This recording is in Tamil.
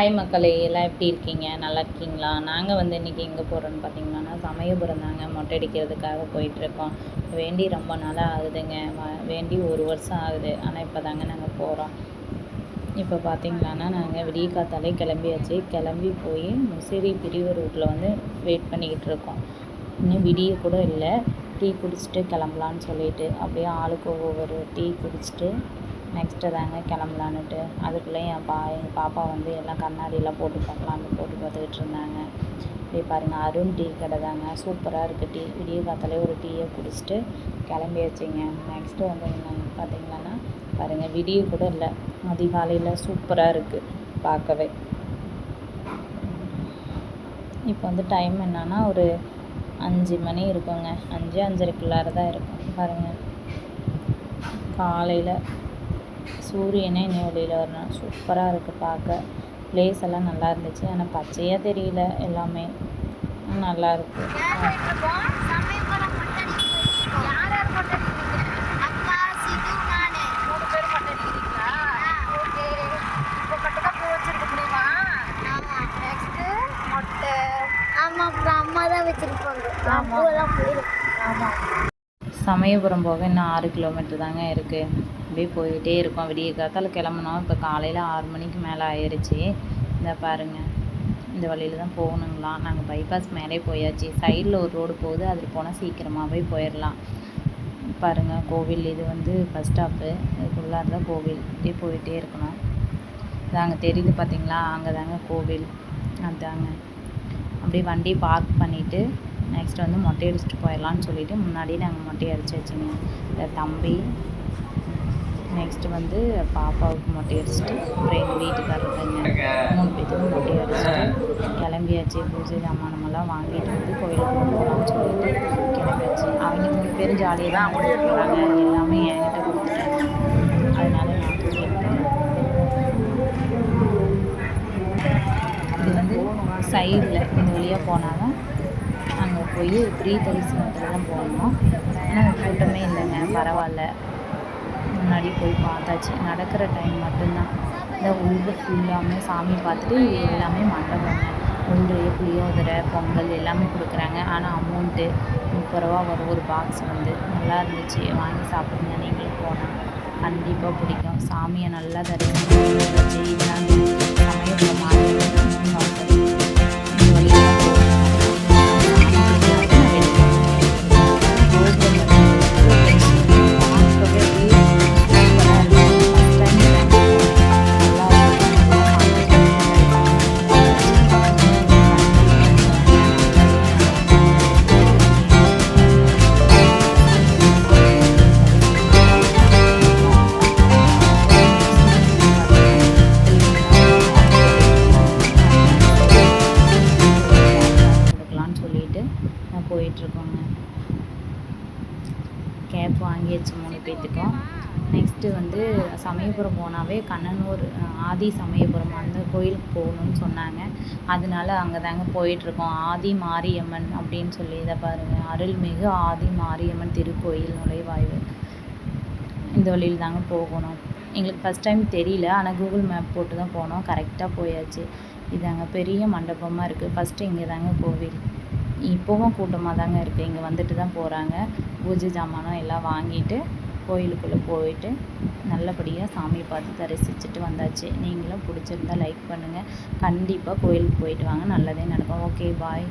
ஹாய் மக்களே, எல்லாம் எப்படி இருக்கீங்க? நல்லா இருக்கீங்களா? நாங்கள் வந்து இன்றைக்கி எங்கே போகிறோன்னு பார்த்தீங்கன்னா, சமயபுரம் தாங்க மொட்டை அடிக்கிறதுக்காக போயிட்டுருக்கோம். வேண்டி ரொம்ப நாளாக ஆகுதுங்க. வேண்டி 1 வருஷம் ஆகுது. ஆனால் இப்போ தாங்க நாங்கள் போகிறோம். இப்போ பார்த்தீங்களான்னா, நாங்கள் விடிய காத்தாலே கிளம்பியாச்சு. கிளம்பி போய் முசிறி பிரிவு ரோட்டில் வந்து வெயிட் பண்ணிக்கிட்டு இருக்கோம். இன்னும் விடிய கூட இல்லை. டீ குடிச்சிட்டு கிளம்பலான்னு சொல்லிட்டு அப்படியே ஆளுக்கு ஒவ்வொரு டீ குடிச்சிட்டு நெக்ஸ்ட்டு தாங்க கிளம்பலான்னுட்டு அதுக்குள்ளே எங்கள் பாப்பா வந்து எல்லாம் கண்ணாடியெல்லாம் போட்டு பார்க்கலான்னு போட்டு பார்த்துக்கிட்டு இருந்தாங்க. இப்படி பாருங்கள், அருண் டீ கடை தாங்க. சூப்பராக இருக்குது டீ. விடிய காத்தாலே ஒரு டீயை குடிச்சிட்டு கிளம்பியாச்சுங்க. நெக்ஸ்ட்டு வந்து என்னென்னு பார்த்தீங்கன்னா பாருங்கள், விடிய கூட இல்லை, அதிகாலையில் சூப்பராக இருக்குது பார்க்கவே. இப்போ வந்து டைம் என்னன்னா ஒரு 5 மணி இருக்குங்க. 5-5:30 தான் இருக்கும் பாருங்கள். காலையில் சூரியனே இன்னும் வெளியில் வரணும். சூப்பராக இருக்குது பார்க்க. பிளேஸ் எல்லாம் நல்லா இருந்துச்சு. ஆனால் பச்சையாக தெரியல, எல்லாமே நல்லா இருக்குது. சமயபுரம் போக இன்னும் 6 கிலோமீட்டர் தாங்க இருக்குது. அப்படியே போயிட்டே இருக்கோம். விடிய காத்தால கிளம்புனோம். இப்போ காலையில் 6 மணிக்கு மேலே ஆயிடுச்சு. இந்த பாருங்கள், இந்த வழியில் தான் போகணுங்களாம். நாங்கள் பைபாஸ் மேலே போயாச்சு. சைடில் ஒரு ரோடு போகுது, அதில் போனால் சீக்கிரமாகவே போயிடலாம். பாருங்கள், கோவில் இது வந்து பஸ் ஸ்டாப்பு. இதுக்குள்ளார தான் கோவில். அப்படியே போயிட்டே இருக்கணும். அங்கே தெரியுது பார்த்தீங்களா, அங்கே தாங்க கோவில். அதாங்க. அப்படியே வண்டி பார்க் பண்ணிவிட்டு நெக்ஸ்ட் வந்து மொட்டை அடிச்சுட்டு போயிடலான்னு சொல்லிவிட்டு முன்னாடியே நாங்கள் மொட்டை அடிச்சு வச்சுங்க. இந்த தம்பி நெக்ஸ்ட்டு வந்து பாப்பாவுக்கு மொட்டை அடிச்சுட்டு அப்புறம் எங்கள் வீட்டுக்காரருங்க 3 பேத்துக்கும் மொட்டை அடிச்சுட்டு கிளம்பியாச்சு. பூஜை சாமானமெல்லாம் வாங்கிட்டு வந்து கோயிலுக்கு போகலான்னு சொல்லிட்டு கிளம்பியாச்சு. அவங்க 3 பேரும் ஜாலியாக தான் அவங்களுக்கு போகிறாங்க. எல்லாமே என்கிட்ட கொடுத்துட்டாங்க. அதனால நான் தூக்கிட்டேன். இது வந்து சைடில் இந்த வழியாக போனால் தான் அங்கே போய் ஃப்ரீ தரிசனத்தில் தான் போகணும். ஆனால் கூட்டமே இல்லைங்க, பரவாயில்ல. முன்னாடி போய் பார்த்தாச்சு. நடக்கிற டைம் மட்டும்தான். இந்த உள்ளே ஃபுல்லாமே சாமி பார்த்துட்டு எல்லாமே மண்டபங்க. உள்ளே புளியோதரை, பொங்கல் எல்லாமே கொடுக்குறாங்க. ஆனால் அமௌண்ட்டு 30 ரூபா வரும் ஒரு பாக்ஸ். வந்து நல்லா இருந்துச்சு. வாங்கி சாப்பிடுங்க. நீங்களும் போனால் கண்டிப்பாக பிடிக்கும். சாமியை நல்லா தரிசனம் வச்சு இதுதான் சமயபுரம் மாநிலம். போயிட்டுருக்கோங்க. கேப் வாங்கியாச்சு 3 பேத்துக்கும். நெக்ஸ்ட்டு வந்து சமயபுரம் போனாவே கண்ணனூர் ஆதி சமயபுரம் அந்த கோயிலுக்கு போகணுன்னு சொன்னாங்க. அதனால அங்கே தாங்க போயிட்டுருக்கோம். ஆதி மாரியம்மன் அப்படின்னு சொல்லி இதை பாருங்கள், அருள்மிகு ஆதி மாரியம்மன் திருக்கோயில் நுழைவாய்வு. இந்த வழியில் தாங்க போகணும். எங்களுக்கு ஃபஸ்ட் டைம் தெரியல, ஆனால் கூகுள் மேப் போட்டு தான் போனோம். கரெக்டாக போயாச்சு. இது அங்கே பெரிய மண்டபமாக இருக்குது. ஃபஸ்ட்டு இங்கே தாங்க கோவில். இப்போவும் கூட்டமாக தாங்க இருக்குது. இங்கே வந்துட்டு தான் போகிறாங்க. பூஜை ஜாமானம் எல்லாம் வாங்கிட்டு கோயிலுக்குள்ளே போயிட்டு நல்லபடியாக சாமியை பார்த்து தரிசிச்சுட்டு வந்தாச்சு. நீங்களும் பிடிச்சிருந்தா லைக் பண்ணுங்கள். கண்டிப்பாக கோயிலுக்கு போயிட்டு வாங்க, நல்லதே நடக்கும். ஓகே, பாய்.